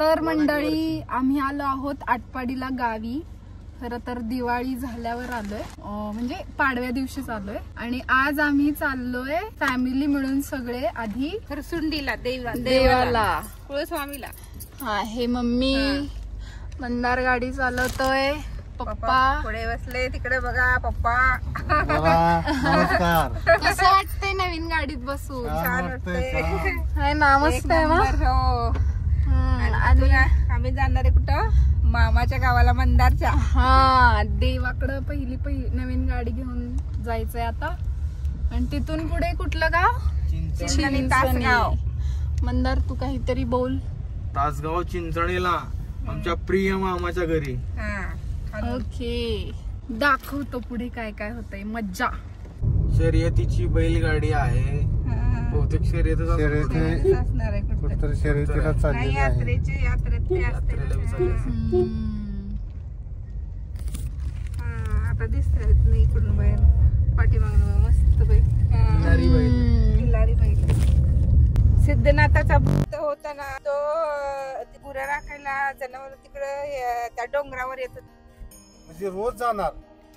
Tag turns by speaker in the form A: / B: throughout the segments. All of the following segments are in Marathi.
A: तर मंडळी आम्ही आलो आहोत आटपाडीला गावी. खरं तर दिवाळी झाल्यावर आलोय, म्हणजे पाडव्या दिवशीच आलोय. आणि आज आम्ही चाललोय फॅमिली मिळून सगळे आधी
B: खरसुंडीला
A: देवाला
B: कुळस्वामीला.
A: हा, हे मम्मी मंदार गाडी चालवतोय, पप्पा
B: पुढे बसले. तिकडे बघा पप्पा.
C: नमस्कार.
A: कसं वाटतंय नवीन गाडीत बसून?
B: छान वाटतंय.
A: नामस्त आहे मग.
B: आणि आम्ही जाणार आहे कुठं? मामाच्या गावाला मंदारच्या.
A: हा, देवाकडं पहिली नवीन गाडी घेऊन जायचंय आता. आणि तिथून पुढे कुठलं गाव?
B: चिंचणी तासगाव.
A: मंदार तू काहीतरी बोल.
C: तासगाव चिंचणीला आमच्या प्रिय मामाच्या घरी.
A: ओके, दाखवतो पुढे काय काय होतंय. मज्जा.
C: शर्यतीची बैलगाडी आहे. बहुतेक शर्यतच
B: असणार आहे कुठं.
C: शर्यतीला
B: नाही, यात्रेची यात्रेत ते असते. आता दिसत नाही इकडून बाहेर. पाठीमागून मस्त
C: खिल्लारी
B: बैल. सिद्धनाथाचा भक्त होता ना तो, गुरं राखायला जनावर तिकडं त्या डोंगरावर येत.
C: म्हणजे रोज जाणार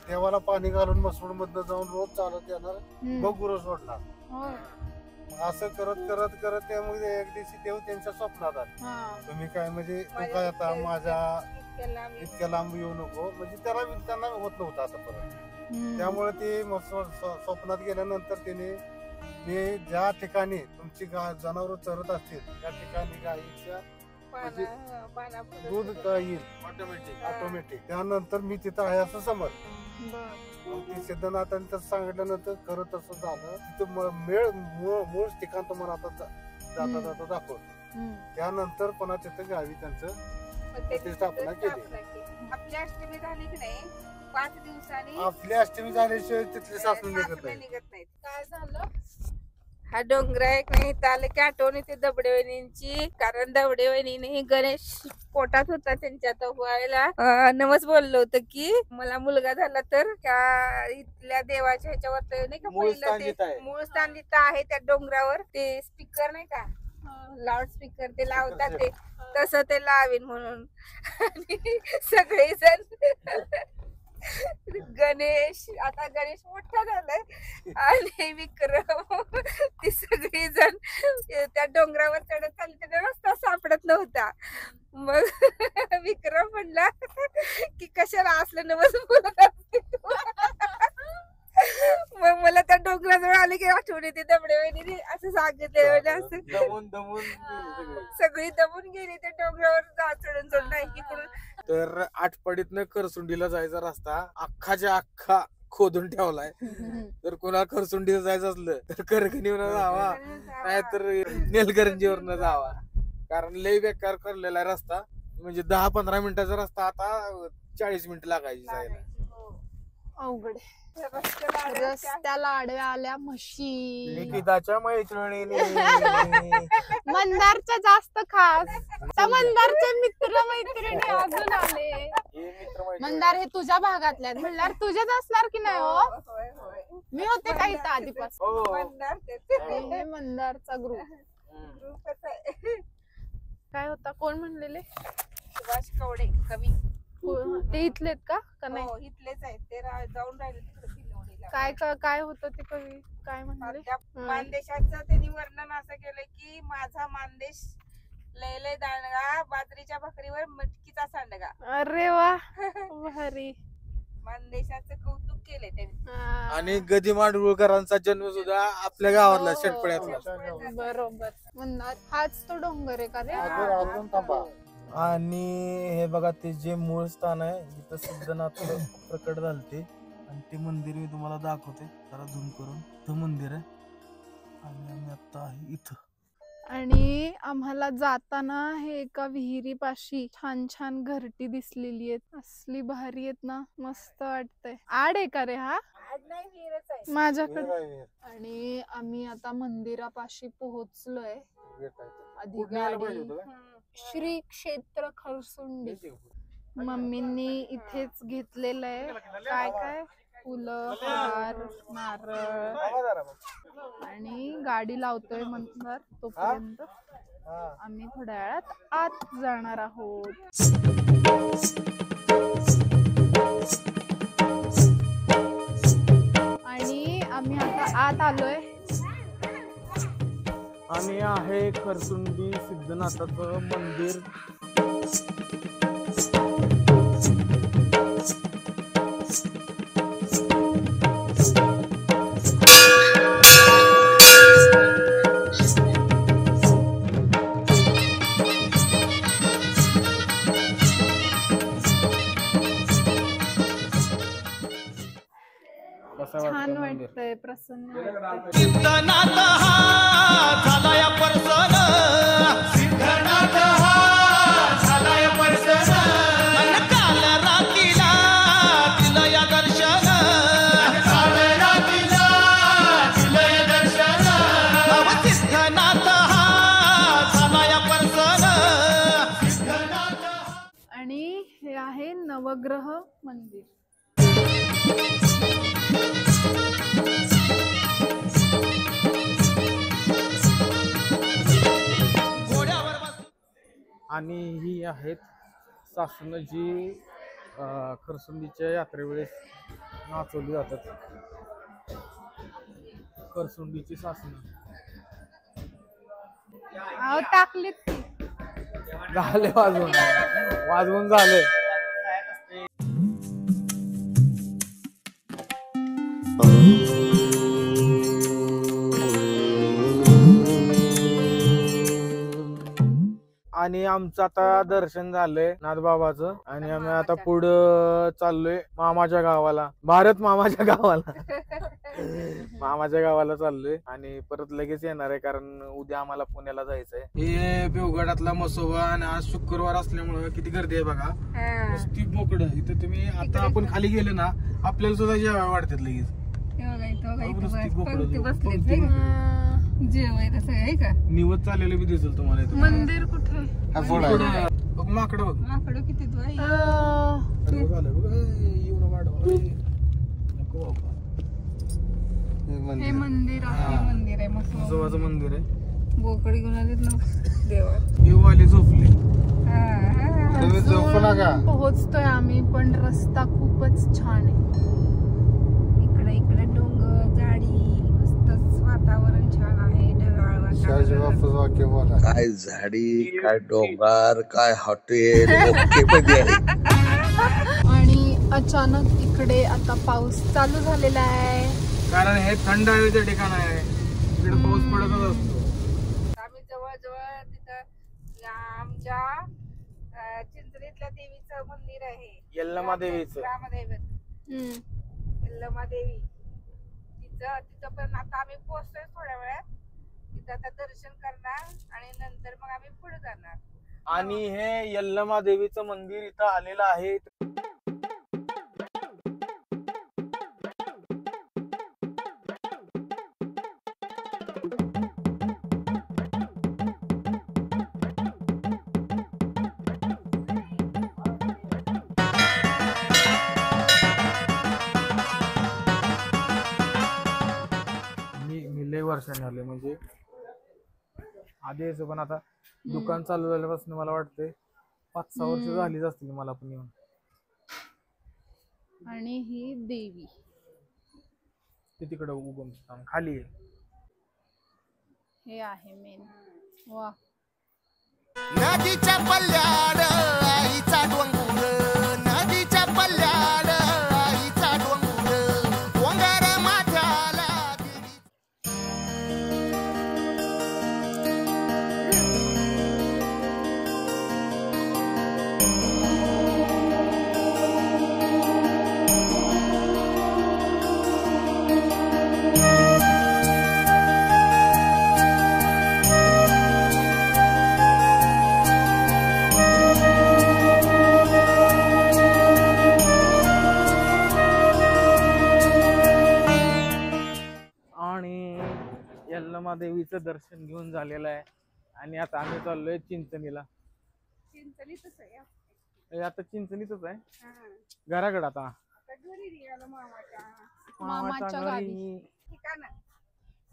C: देवाला पाणी घालून मसूड मधनं जाऊन रोज चालत येणार, मग गुरं सोडणार. मग असं करत करत करत त्यामुळे एक दिवशी देव त्यांच्या स्वप्नात आले. तुम्ही काय म्हणजे तू काय आता माझ्या इतक्या लांब येऊ नको, म्हणजे त्यांना होत नव्हतं आता परत. त्यामुळे ते स्वप्नात गेल्यानंतर त्याने मी ज्या ठिकाणी तुमची जनावर चरत असतील त्या ठिकाणी गाईच्या दूध येईल ऑटोमॅटिक. त्यानंतर मी तिथं आहे असं समज. ती सिद्धनाथांनी तसं सांगितल्यानंतर खरं तसं झालं. तिथं मूळ ठिकाण तुम्हाला आता जाता जाता दाखवतो. त्यानंतर पुन्हा तिथं गावी त्यांचं स्थापना केली.
B: आपली अष्टमी झाली की नाही 5 दिवसांनी.
C: आपली अष्टमी झाल्याशिवाय तिथली सासू निघत नाही.
B: काय झालं? हा डोंगर एक नाही आले की आठवण येते दबडे वहिनींची. कारण दबडे वहिनीने गणेश पोटात होता त्यांच्या तो व्हायला नमस बोललो होतं की मला मुलगा झाला तर त्या इथल्या देवाच्या ह्याच्यावर नाही का पहिलं मूळ स्थान जिथं आहे त्या डोंगरावर ते स्पीकर नाही का, लाऊड स्पीकर ते लावतात ते तसं ते लावीन म्हणून. आणि सगळेजण गणेश, आता गणेश मोठा झालाय आणि विक्रम, ती सगळी जण त्या डोंगरावर चढत चालली. त्याचा रस्ता सापडत नव्हता. मग विक्रम म्हणला की कशाला असलं नवस बोलत असते. मग मला त्या डोंगराजवळ आले की आठवण येते दबडे वहिनी असं सांगितले. असं सगळी दमून गेली त्या डोंगरावर चढून चढून. इकडून
C: तर आटपाडीतनं खरसुंडीला जायचा रस्ता अख्खाच्या अख्खा खोदून ठेवलाय. तर कोणाला खरसुंडीला जायचं असलं तर करगणीवरनं जावा, नाहीतर नेलगरंजीवरनं जावा. कारण लय बेकार करलेला रस्ता. म्हणजे 10-15 मिनिटाचा रस्ता आता 40 मिनिटं लागायची जायला.
A: अवघड. रस्त्याला आडव्या आल्या म्हशी.
C: निकिताच्या मैत्रिणीने
A: मंदारच्या जास्त खास त्या मंदारचे मित्र मैत्रिणी अजून आले. मंदार हे तुझ्या भागातल्या म्हणल्यावर तुझेच असणार की नाही? हो, मी होते काही आधीपासून. मंदारचा ग्रुप काय होता? कोण म्हणलेले?
B: सुभाष कवडे कवी.
A: ते इथलेत का नाही?
B: इथलेच आहेत ते. जाऊन राहिले तिकडे किल्लोडीला.
A: काय होतं ते कवी? काय म्हणले?
B: मानदेशाचं त्यांनी वर्णन असं केलं की माझा मानदेश लय लय दांडगा, बाजरीच्या भाकरीवर मटकीचा सांडगा.
A: अरे वा, भारी.
B: मानदेशाचं कौतुक केलंय त्यांनी.
C: आणि गदी माडगुळकरांचा जन्म सुद्धा आपल्या गावातला शेटपड्यातला.
A: बरोबर. मंदार हाच तो डोंगर आहे का रे?
C: आणि हे बघा ते जे मूळ स्थान आहे जिथं सिद्धनाथ प्रकट झालते, आणि ते मंदिर मी तुम्हाला दाखवते जरा झूम करून. ते मंदिर आहे आणि आम्ही आता आहे इथं.
A: आणि आम्हाला जाताना हे एका विहिरीपाशी छान छान घरटी दिसलेली आहेत. असली भारी आहेत ना, मस्त वाटतंय. आड आहे का रे हा? माझ्याकडे. आणि आम्ही आता मंदिरापाशी पोहोचलोय. आधी गाडी श्री क्षेत्र खरसुंडी मम्मींनी इथेच घेतलेलं आहे. काय काय फुलं, हार, नारळ आणि गाडी लावतोय मंदार तोपर्यंत. आम्ही थोड्या वेळात आत जाणार आहोत. आणि आम्ही आता आत आलोय.
D: आणि आहे खरसुंडी सिद्धनाथाचं मंदिर.
A: छान वाटतंय, प्रसन्न वाटतंय.
E: सिद्धनाथ हा झालाय परसन, सिद्धनाथ हा झालाय परसन, काल रातीला दिलया दर्शन, काल रातीला दिलय दर्शन, सिद्धनाथ हा झालाय परसन, सिद्धनाथ.
A: आणि हे आहे नवग्रह मंदिर.
D: आणि ही आहेत सासनं जी खरसुंडीच्या यात्रेवेळेस नाचवली जातात. खरसुंडीची सासनं
A: अहो टाकलीत ती.
D: झाले वाजवून झाले. आणि आमचं आता दर्शन झालंय नाथबाबाचं. आणि आम्ही आता पुढं चाललोय मामाच्या गावाला, भारत मामाच्या गावाला. मामाच्या गावाला चाललोय आणि परत लगेच येणार आहे, कारण उद्या आम्हाला पुण्याला जायचंय. हे बेवगडातला मसोबा आणि आज शुक्रवार असल्यामुळे किती गर्दी आहे बघा. नुसती बोकडं इथं. तुम्ही आता आपण खाली गेले ना, आपल्याला सुद्धा जेवायला वाटतात लगेच.
B: जेवायला सगळं आहे का?
D: निवत चाललेलं बी दिसेल तुम्हाला इथं.
A: मंदिर कुठे?
D: बघ माकडं बघ.
B: माकडं किती
D: झालं बघ. येऊ ना वाढवा. नको बाबा.
A: हे मंदिर आहे.
B: मंदिर आहे मस्त.
D: मसोबाचं मंदिर आहे.
B: बोकड घेऊन आलेत ना देवा.
D: येऊवाले झोपले.
C: तुम्ही झोपू नका.
A: पोहोचतोय आम्ही, पण रस्ता खूपच छान आहे.
B: इकडे डोंगर झाडी मस्तच वातावरण छान आहे. ढगाळ वातावरण.
C: वाक्य बोला.
F: काय झाडी, काय डोंगर, काय हॉटेल ओके मध्ये आहे.
A: आणि अचानक इकडे आता पाऊस चालू झालेला आहे.
D: कारण हे थंड हवेचं ठिकाण आहे, इकडे पाऊस पडतच असतो.
B: आम्ही जवळ तिथं आमच्या चिंचणीतल्या देवीचं मंदिर आहे.
D: यल्लमा देवीचं.
B: ग्रामदैवत यल्लमा देवी. तिथं पण आता आम्ही पोहोचतोय थोड्या वेळात. तिथं आता दर्शन करणार आणि नंतर मग आम्ही पुढे जाणार.
D: आणि हे यल्लमा देवीचं मंदिर इथं आलेलं आहे. लय वर्षाने आले, म्हणजे आधी यायचं, पण आता दुकान चालू झाल्यापासून मला वाटते 5-6 वर्ष झालीच असतील मला पण येऊन.
A: आणि ही देवी
D: ते तिकडं उगम खाली आहे.
A: हे आहे मेन. वा.
E: नदीच्या पल्ल्याड आईचा डोंगर, नदीच्या पल्ल्याड आईचा डोंगर, डोंगर माझ्याला.
D: यल्लमा देवीचं दर्शन घेऊन झालेलं आहे आणि आता आम्ही चाललोय चिंचणीला.
B: चिंचणीतच आहे.
D: आता चिंचणीतच आहे घराकडे. आता
B: घरी निघालो मामाच्या
A: मामाच्या गावी.
B: ठिकाण.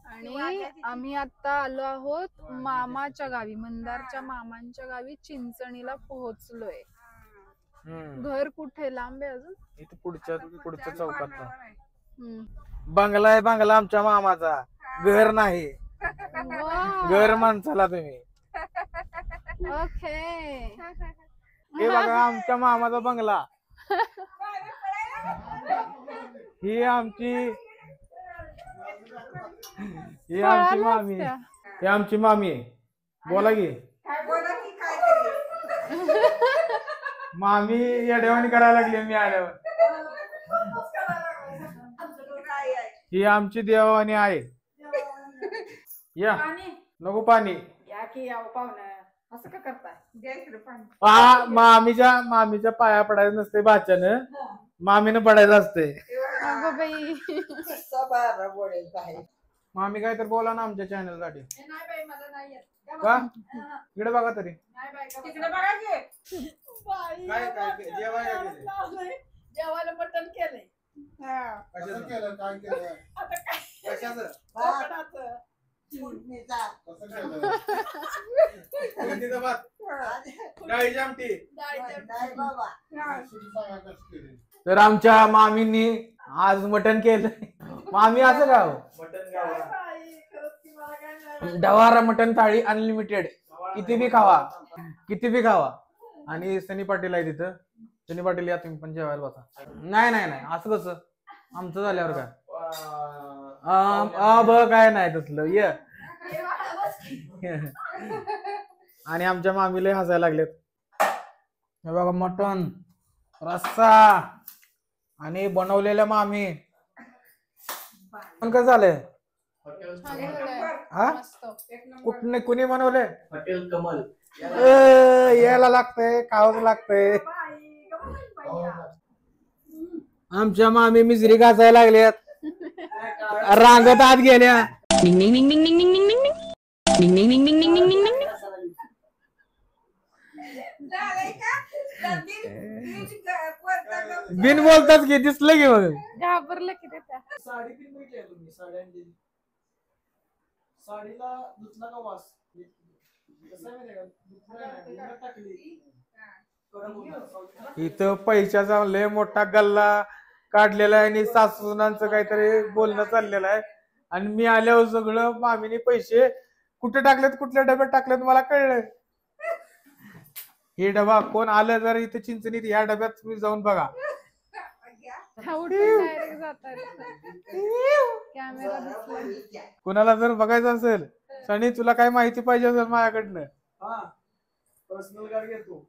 A: आणि आम्ही आता आलो आहोत मामाच्या गावी, मंदारच्या मामांच्या गावी चिंचणीला पोहोचलोय. घर कुठे लांब आहे अजून?
D: इथे पुढच्या चौकात
A: हम्म.
D: बंगला आहे, बंगला आमच्या मामाचा, घर नाही.
A: वा.
D: घर माणसाला तुम्ही.
A: ओके.
D: हे बघा आमच्या मामाचा बंगला. ही आमची मामी. ही आमची मामी आहे. बोला की. मामी येड्यावानी करायला लागली मी आल्यावर. ही आमची देवानी आहे. या नको पाणी.
B: असं का करताय?
D: मामीच्या पाया पडायचं नसते बाच्यानं, मामीनं पडायचं असते.
A: अगं बाई.
D: मामी काय तर बोला ना आमच्या चॅनल साठी. का इकडे बघा तरी.
B: जेवायला मटण केलंय.
C: कसं केलं, काय केलं,
D: कशाचं?
C: कसं केलं?
D: कोणती भात? डाळीची आमटी.
C: सांगा कसं केलं.
D: तर आमच्या मामींनी आज मटण केलं. मामी असं का हो? डवारा मटण थाळी अनलिमिटेड, किती बी खावा. आणि सनी पाटील आहे तिथं. सनी पाटील या तुम्ही पण जेवायला बसा. नाही असं कसं, आमचं झाल्यावर काय काय नाही तसलं. ये. आणि आमच्या मामीला हसायला लागलेत. हे बघा मटण, रस्सा आणि बनवलेल्या मामी. पण कसं झालंय? हा कुणी बनवले?
F: हॉटेल कमल.
D: यायला लागतंय, खावंच लागतंय. आमच्या मामी मिसरी घासायला लागल्यात, रांगत आत गेल्या. बिन बोलताच की दिसलं की मग.
A: घाबरलं की त्या.
G: साडी पिन भेटली तुम्ही, साडी आणलेली. साडीला धुतला का वास? कसं आहे माहिती का, धुतला टाकली.
D: इथं पैशाचा लय मोठा गल्ला काढलेला आहे आणि सासूनांचं काहीतरी बोलणं चाललेलं आहे. आणि मी आल्यावर सगळं मामीने पैसे कुठे टाकलेत, कुठल्या डब्यात टाकलेत मला कळलं. हे डबा कोण आलं जर इथे चिंचणीत, या डब्यात तुम्ही जाऊन बघा. कोणाला जर बघायचं असेल, सनी तुला काय माहिती पाहिजे असेल माझ्याकडनं,
G: पर्सनल गाडी घेतो.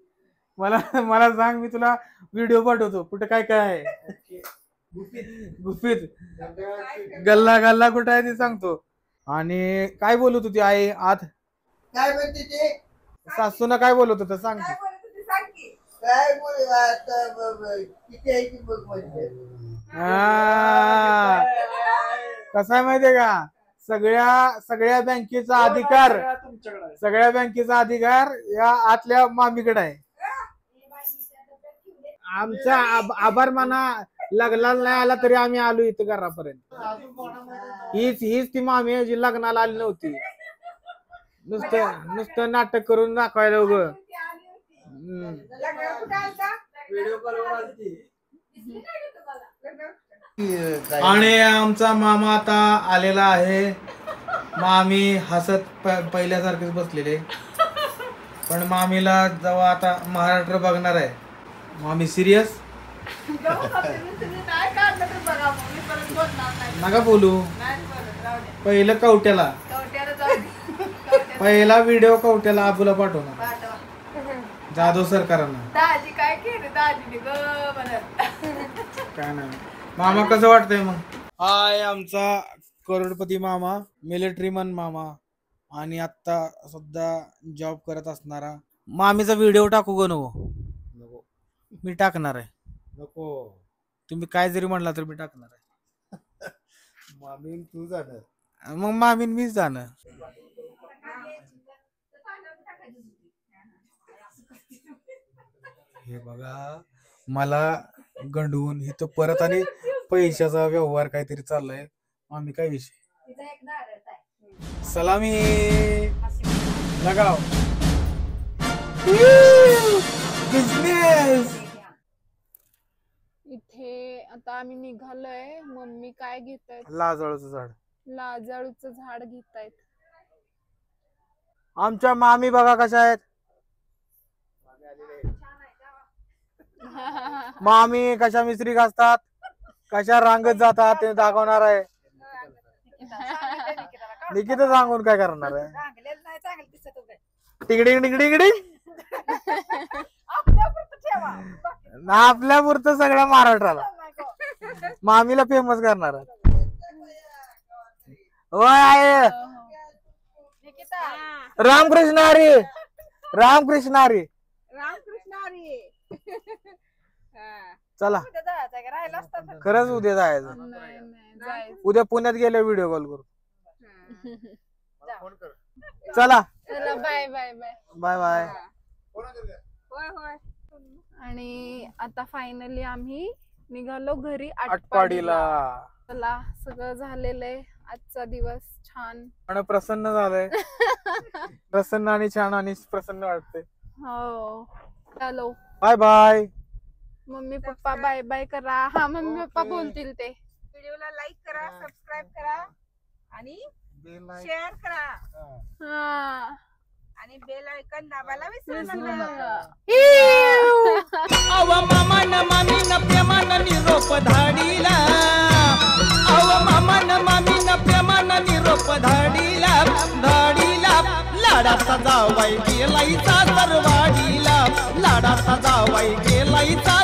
D: मला सांग, मी तुला व्हिडिओ पाठवतो कुठे काय काय आहे. गुपित गल्ला कुठे आहे ते सांगतो. आणि काय बोलत होती आई आत?
H: काय म्हणते ते?
D: सासूना काय बोलत होतं सांग.
H: काय बोल आता किती आहे की बघ म्हणजे.
D: कसं आहे माहितीये का, सगळ्या बँकेचा अधिकार, सगळ्या बँकेचा अधिकार या आतल्या मामीकडे आहे. आमचा आभार माना लग्नाला नाही आला तरी आम्ही आलो इथं घरापर्यंत. हीच ती मामी आहे जी लग्नाला आली नव्हती. नुसतं नाटक करून दाखवायला उगं. आणि आमचा मामा आता आलेला आहे. मामी हसत पहिल्यासारखेच बसलेले, पण मामीला जेव्हा आता महाराष्ट्र बघणार आहे, मामी सिरियस नका बोलू. पहिलं कवट्याला, पहिला व्हिडिओ कवट्याला आबूला पाठवणार जाधव सरकारांना.
B: दाजी काय केलं दाजीने ग
D: काय नाही. मामा कसं वाटतंय मग? हाय आमचा करोडपती मामा, मिलिटरीमन मामा, आणि आता सुद्धा जॉब करत असणारा. मामीचा व्हिडिओ टाकू ग नको? मी टाकणार आहे.
C: नको,
D: तुम्ही काय जरी म्हणला तर मी टाकणार आहे.
C: मामी तू जाणार,
D: मग मामीन मीच जाणार. हे बघा मला गंडवून इथं परत आणि पैशाचा व्यवहार काहीतरी चाललाय. मामी काय विषय? सलामी लगाओ बिझनेस.
A: इथे आता आम्ही निघालोय. मम्मी काय घेतायत?
D: लाजळूचं झाड.
A: लाजाळूचं झाड घेतायत.
D: आमच्या मामी बघा कशा आहेत. मामी कशा मिस्त्री घासतात, कशा रांगत जातात ते दाखवणार आहे. निकिता सांगून काय करणार आहे. टिंगडिंग टिंगडिंग आपल्या पुरतं सगळ्या महाराष्ट्राला मामीला फेमस करणार आहे. होय आहे. रामकृष्ण हरी. रामकृष्ण हरी. चला खरंच उद्या जायचं. उद्या पुण्यात गेले व्हिडिओ कॉल करू. चला
A: bye bye bye
D: bye bye.
A: आणि आता फायनली आम्ही निघालो घरी
D: आटपाडीला.
A: चला सगळं झालेलं आहे. आजचा दिवस छान
D: आणि प्रसन्न झालंय. प्रसन्न आणि छान आणि प्रसन्न वाटते.
A: हो चलो
D: bye bye.
A: Mummy papa bye bye करा. हा मम्मी पप्पा बोलतील ते.
B: व्हिडिओला लाईक करा, सबस्क्राईब करा आणि शेअर करा
A: हा
B: आणि बेल आयकॉन दाबायला विसरू नका.
E: अव मामान मामीन प्रेमान निरोप धाडीला. अव मामान मामीन प्रेमान निरोप धाडीला. धाडीला लाडाचा जावाई गेलाईचा सरवाडीला. लाडाचा जावाई गेलाईचा